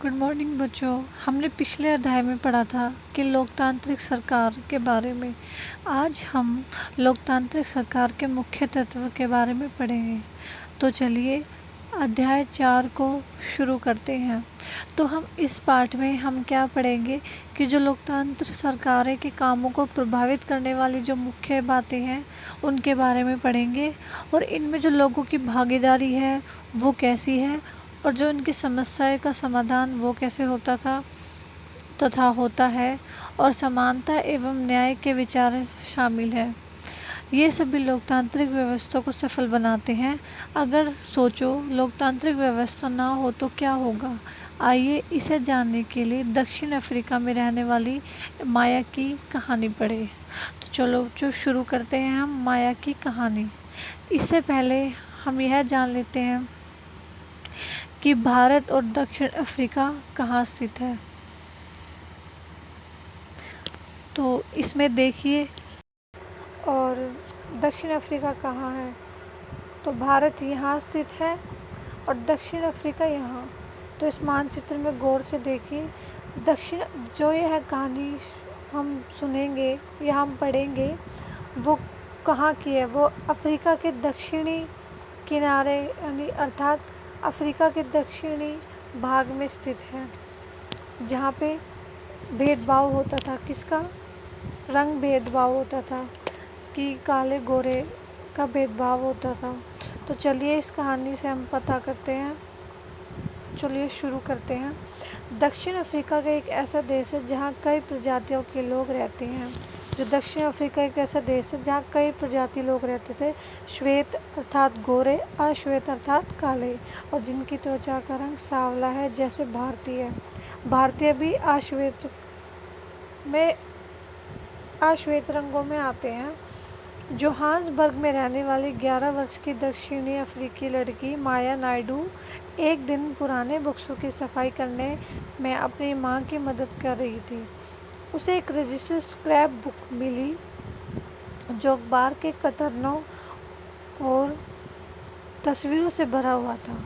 Good morning बच्चों। हमने पिछले अध्याय में पढ़ा था कि लोकतांत्रिक सरकार के बारे में। आज हम लोकतांत्रिक सरकार के मुख्य तत्व के बारे में पढ़ेंगे। तो चलिए अध्याय 4 को शुरू करते हैं। तो हम इस पाठ में हम क्या पढ़ेंगे कि जो लोकतांत्रिक सरकारें के कामों को प्रभावित करने वाली जो मुख्य बातें हैं उनके बारे में पढ़ेंगे, और इनमें जो लोगों की भागीदारी है वो कैसी है, और जो इनकी समस्याएं का समाधान वो कैसे होता था तथा होता है, और समानता एवं न्याय के विचार शामिल है। ये सभी लोकतांत्रिक व्यवस्था को सफल बनाते हैं। अगर सोचो लोकतांत्रिक व्यवस्था ना हो तो क्या होगा। आइए इसे जानने के लिए दक्षिण अफ्रीका में रहने वाली माया की कहानी पढ़े। तो चलो जो शुरू करते हैं हम माया की कहानी। इससे पहले हम यह जान लेते हैं कि भारत और दक्षिण अफ्रीका कहाँ स्थित है। तो इसमें देखिए, और दक्षिण अफ्रीका कहाँ है। तो भारत यहाँ स्थित है और दक्षिण अफ्रीका यहाँ। तो इस मानचित्र में गौर से देखिए। दक्षिण जो यह कहानी हम सुनेंगे या हम पढ़ेंगे वो कहाँ की है। वो अफ्रीका के दक्षिणी किनारे यानी अर्थात अफ्रीका के दक्षिणी भाग में स्थित है, जहाँ पे भेदभाव होता था। किसका? रंग भेदभाव होता था कि काले गोरे का भेदभाव होता था। तो चलिए इस कहानी से हम पता करते हैं। चलिए शुरू करते हैं। दक्षिण अफ्रीका का एक ऐसा देश है जहाँ कई प्रजातियों के लोग रहते हैं। जो दक्षिण अफ्रीका एक ऐसा देश है जहाँ कई प्रजाति लोग रहते थे। श्वेत अर्थात गोरे, अश्वेत अर्थात काले, और जिनकी त्वचा का रंग सांवला है जैसे भारतीय भी अश्वेत रंगों में आते हैं। जोहान्सबर्ग में रहने वाली 11 वर्ष की दक्षिणी अफ्रीकी लड़की माया नायडू एक दिन पुराने बक्सों की सफाई करने में अपनी मां की मदद कर रही थी। उसे एक रजिस्टर्ड स्क्रैप बुक मिली जो अखबार के कतरनों और तस्वीरों से भरा हुआ था।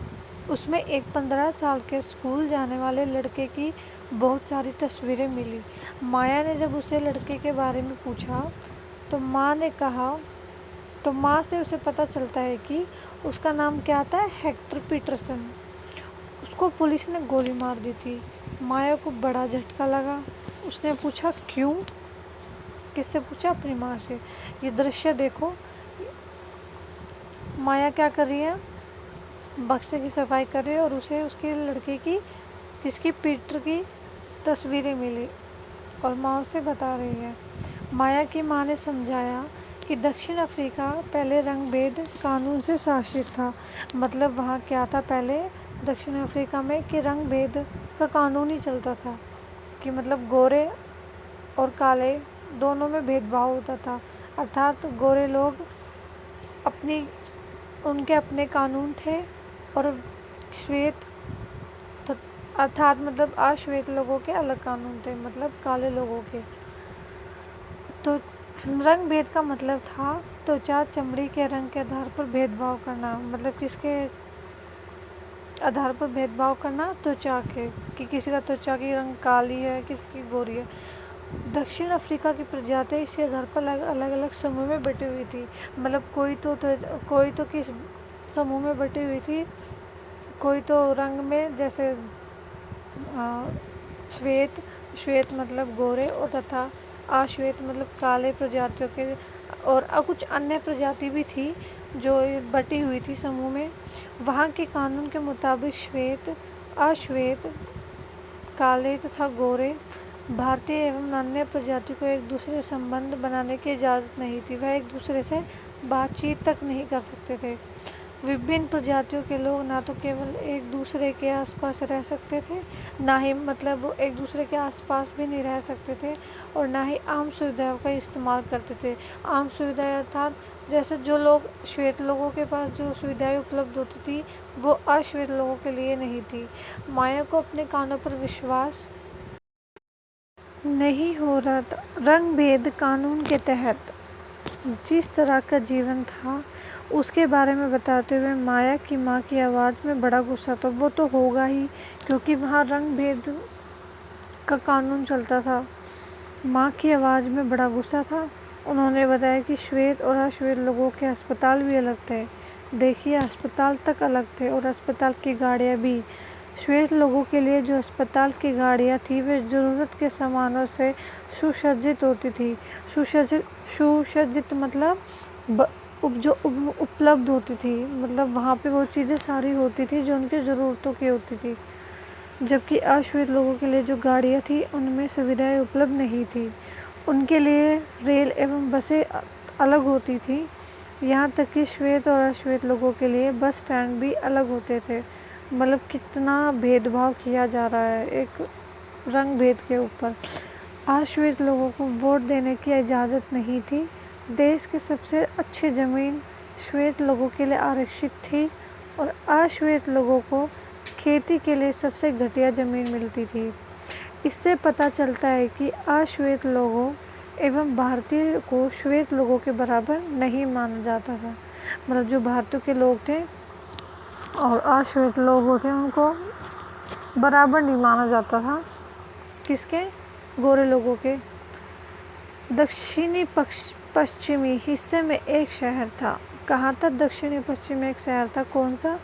उसमें एक 15 साल के स्कूल जाने वाले लड़के की बहुत सारी तस्वीरें मिली। माया ने जब उसे लड़के के बारे में पूछा तो माँ से उसे पता चलता है कि उसका नाम क्या था? Hector Peterson. उसको पुलिस ने गोली मार दी थी। माया को बड़ा झटका लगा। उसने पूछा क्यों? किससे पूछा? अपनी माँ से। ये दृश्य देखो, माया क्या कर रही है? बक्से की सफाई कर रही है और उसे उसके लड़के की पीटर की तस्वीरें मिली और माँ उसे बता रही है। माया की माँ ने समझाया कि दक्षिण अफ्रीका पहले रंग भेद कानून से शासित था। मतलब वहाँ क्या था पहले दक्षिण अफ्रीका में कि रंग भेद का कानून ही चलता था, कि मतलब गोरे और काले दोनों में भेदभाव होता था। अर्थात गोरे लोग उनके अपने कानून थे और श्वेत अर्थात मतलब अश्वेत लोगों के अलग कानून थे, मतलब काले लोगों के। तो रंग भेद का मतलब था त्वचा चमड़ी के रंग के आधार पर भेदभाव करना। मतलब किसके आधार पर भेदभाव करना? त्वचा के, कि किसी का त्वचा की रंग काली है, किसी की गोरी है। दक्षिण अफ्रीका की प्रजातियां इसी आधार पर अलग अलग समूह में बटी हुई थी। मतलब कोई तो किस समूह में बटी हुई थी, कोई तो रंग में, जैसे श्वेत मतलब गोरे, और तथा अश्वेत मतलब काले प्रजातियों के, और कुछ अन्य प्रजाति भी थी जो बटी हुई थी समूह में। वहाँ के कानून के मुताबिक श्वेत, अश्वेत, काले तथा गोरे भारतीय एवं अन्य प्रजाति को एक दूसरे से संबंध बनाने की इजाज़त नहीं थी। वह एक दूसरे से बातचीत तक नहीं कर सकते थे। विभिन्न प्रजातियों के लोग ना तो केवल एक दूसरे के आसपास रह सकते थे, ना ही मतलब वो एक दूसरे के आसपास भी नहीं रह सकते थे, और ना ही आम सुविधाओं का इस्तेमाल करते थे। आम सुविधाएं अर्थात जैसे जो लोग श्वेत लोगों के पास जो सुविधाएं उपलब्ध होती थी वो अश्वेत लोगों के लिए नहीं थी। माया को अपने कानों पर विश्वास नहीं हो रहा था। रंग भेद कानून के तहत जिस तरह का जीवन था उसके बारे में बताते हुए माया की माँ की आवाज़ में बड़ा गुस्सा था। वो तो होगा ही, क्योंकि वहाँ रंग भेद का कानून चलता था। माँ की आवाज़ में बड़ा गुस्सा था। उन्होंने बताया कि श्वेत और अश्वेत लोगों के अस्पताल भी अलग थे। देखिए, अस्पताल तक अलग थे और अस्पताल की गाड़ियाँ भी। श्वेत लोगों के लिए जो अस्पताल की गाड़ियाँ थी वे ज़रूरत के सामानों से सुसज्जित होती थी। सुसज्जित मतलब उपलब्ध होती थी, मतलब वहाँ पे वो चीज़ें सारी होती थी जो उनकी ज़रूरतों की होती थी। जबकि अश्वेत लोगों के लिए जो गाड़ियाँ थी उनमें सुविधाएं उपलब्ध नहीं थी। उनके लिए रेल एवं बसें अलग होती थी। यहाँ तक कि श्वेत और अश्वेत लोगों के लिए बस स्टैंड भी अलग होते थे। मतलब कितना भेदभाव किया जा रहा है एक रंग भेद के ऊपर। अश्वेत लोगों को वोट देने की इजाज़त नहीं थी। देश की सबसे अच्छी ज़मीन श्वेत लोगों के लिए आरक्षित थी और अश्वेत लोगों को खेती के लिए सबसे घटिया ज़मीन मिलती थी। इससे पता चलता है कि अश्वेत लोगों एवं भारतीय को श्वेत लोगों के बराबर नहीं माना जाता था। मतलब जो भारतीय के लोग थे और अश्वेत लोग थे उनको बराबर नहीं माना जाता था। किसके? गोरे लोगों के। दक्षिणी पश्चिमी हिस्से में एक शहर था। कहाँ था? दक्षिणी पश्चिम में एक शहर था। कौन सा?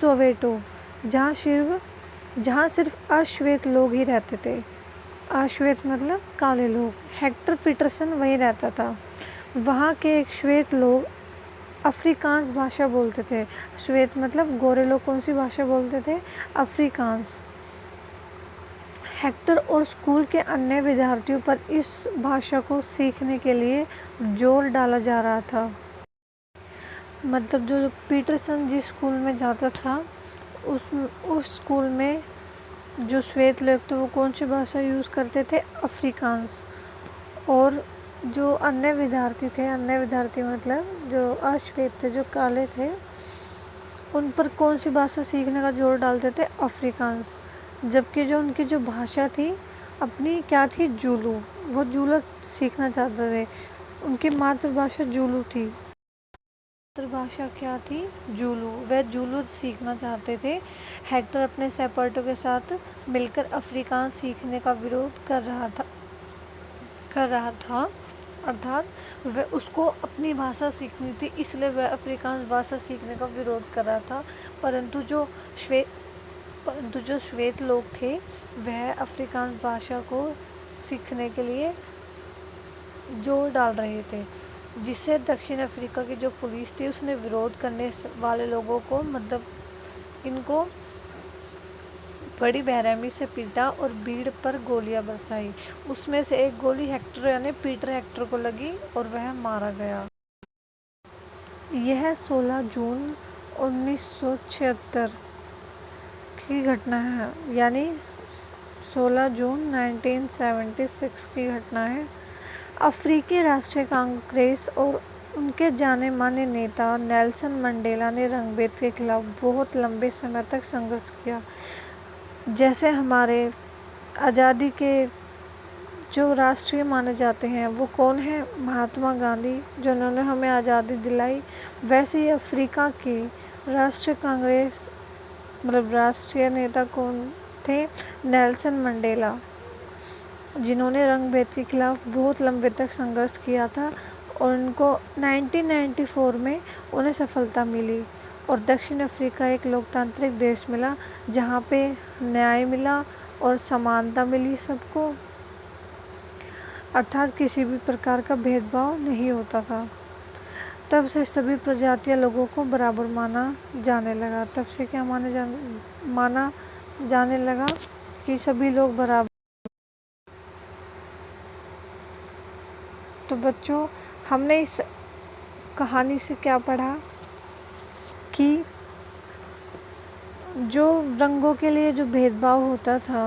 सोवेटो, जहाँ सिर्फ अश्वेत लोग ही रहते थे। अश्वेत मतलब काले लोग। हेक्टर पीटरसन वहीं रहता था। वहाँ के एक श्वेत लोग अफ्रीकांस भाषा बोलते थे। श्वेत मतलब गोरे लोग कौन सी भाषा बोलते थे? अफ्रीकांस। हेक्टर और स्कूल के अन्य विद्यार्थियों पर इस भाषा को सीखने के लिए जोर डाला जा रहा था। मतलब जो पीटरसन जिस स्कूल में जाता था उस स्कूल में जो श्वेत लोग थे वो कौन सी भाषा यूज़ करते थे? अफ्रीकांस। और जो अन्य विद्यार्थी मतलब जो अश्वेत थे, जो काले थे, उन पर कौन सी भाषा सीखने का जोर डालते थे? अफ्रीकांस। जबकि जो उनकी जो भाषा थी अपनी क्या थी? जूलू। वो जूलू सीखना चाहते थे। उनकी मातृभाषा जूलू थी। मातृभाषा क्या थी? जूलू। वह जूलू सीखना चाहते थे। हेक्टर अपने सहपाठियों के साथ मिलकर अफ्रीकांस सीखने का विरोध कर रहा था। अर्थात वह उसको अपनी भाषा सीखनी थी, इसलिए वह अफ्रीकांस भाषा सीखने का विरोध कर रहा था। परंतु जो श्वेत लोग थे वह अफ्रीकांस भाषा को सीखने के लिए जोर डाल रहे थे, जिससे दक्षिण अफ्रीका की जो पुलिस थी उसने विरोध करने वाले लोगों को, मतलब इनको बड़ी बेरहमी से पीटा और भीड़ पर गोलियां बरसाई। उसमें से एक गोली हेक्टर यानी पीटर हेक्टर को लगी और वह मारा गया। यह 16 जून 1976 की घटना है, यानी 16 जून 1976 की घटना है। अफ्रीकी राष्ट्रीय कांग्रेस और उनके जाने माने नेता नेल्सन मंडेला ने रंगभेद के खिलाफ बहुत लंबे समय तक संघर्ष किया। जैसे हमारे आज़ादी के जो राष्ट्रीय माने जाते हैं वो कौन है? महात्मा गांधी, जिन्होंने हमें आज़ादी दिलाई। वैसे ही अफ्रीका की राष्ट्रीय कांग्रेस मतलब राष्ट्रीय नेता कौन थे? नेल्सन मंडेला, जिन्होंने रंगभेद के खिलाफ बहुत लंबे तक संघर्ष किया था और उनको 1994 में उन्हें सफलता मिली और दक्षिण अफ्रीका एक लोकतांत्रिक देश मिला जहाँ पे न्याय मिला और समानता मिली सबको, अर्थात किसी भी प्रकार का भेदभाव नहीं होता था। तब से सभी प्रजातीय लोगों को बराबर माना जाने लगा। तब से क्या माना जाने लगा कि सभी लोग बराबर। तो बच्चों, हमने इस कहानी से क्या पढ़ा कि जो रंगों के लिए जो भेदभाव होता था,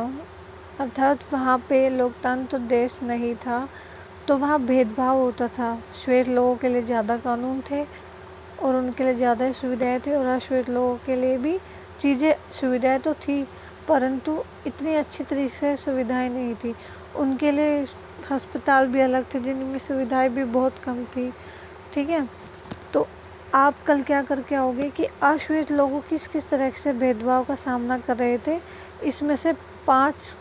अर्थात वहाँ पे लोकतंत्र देश नहीं था तो वहाँ भेदभाव होता था। श्वेत लोगों के लिए ज़्यादा कानून थे और उनके लिए ज़्यादा सुविधाएं थी और अश्वेत लोगों के लिए भी सुविधाएं तो थी, परंतु इतनी अच्छी तरीके से सुविधाएं नहीं थी। उनके लिए अस्पताल भी अलग थे जिनमें सुविधाएं भी बहुत कम थी। ठीक है, तो आप कल क्या करके आओगे कि अश्वेत लोगों किस किस तरह से भेदभाव का सामना कर रहे थे, इसमें से 5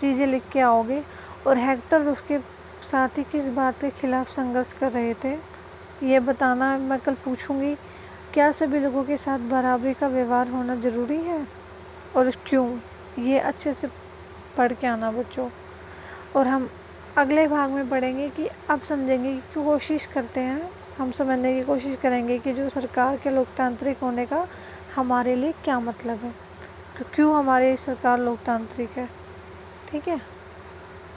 चीज़ें लिख के आओगे। और हेक्टर उसके साथ ही किस बात के खिलाफ संघर्ष कर रहे थे ये बताना मैं कल पूछूंगी। क्या सभी लोगों के साथ बराबरी का व्यवहार होना ज़रूरी है और क्यों, ये अच्छे से पढ़ के आना बच्चों। और हम अगले भाग में पढ़ेंगे कि अब समझेंगे कि कोशिश करते हैं, हम समझने की कोशिश करेंगे कि जो सरकार के लोकतांत्रिक होने का हमारे लिए क्या मतलब है, क्यों हमारी सरकार लोकतांत्रिक है। ठीक है।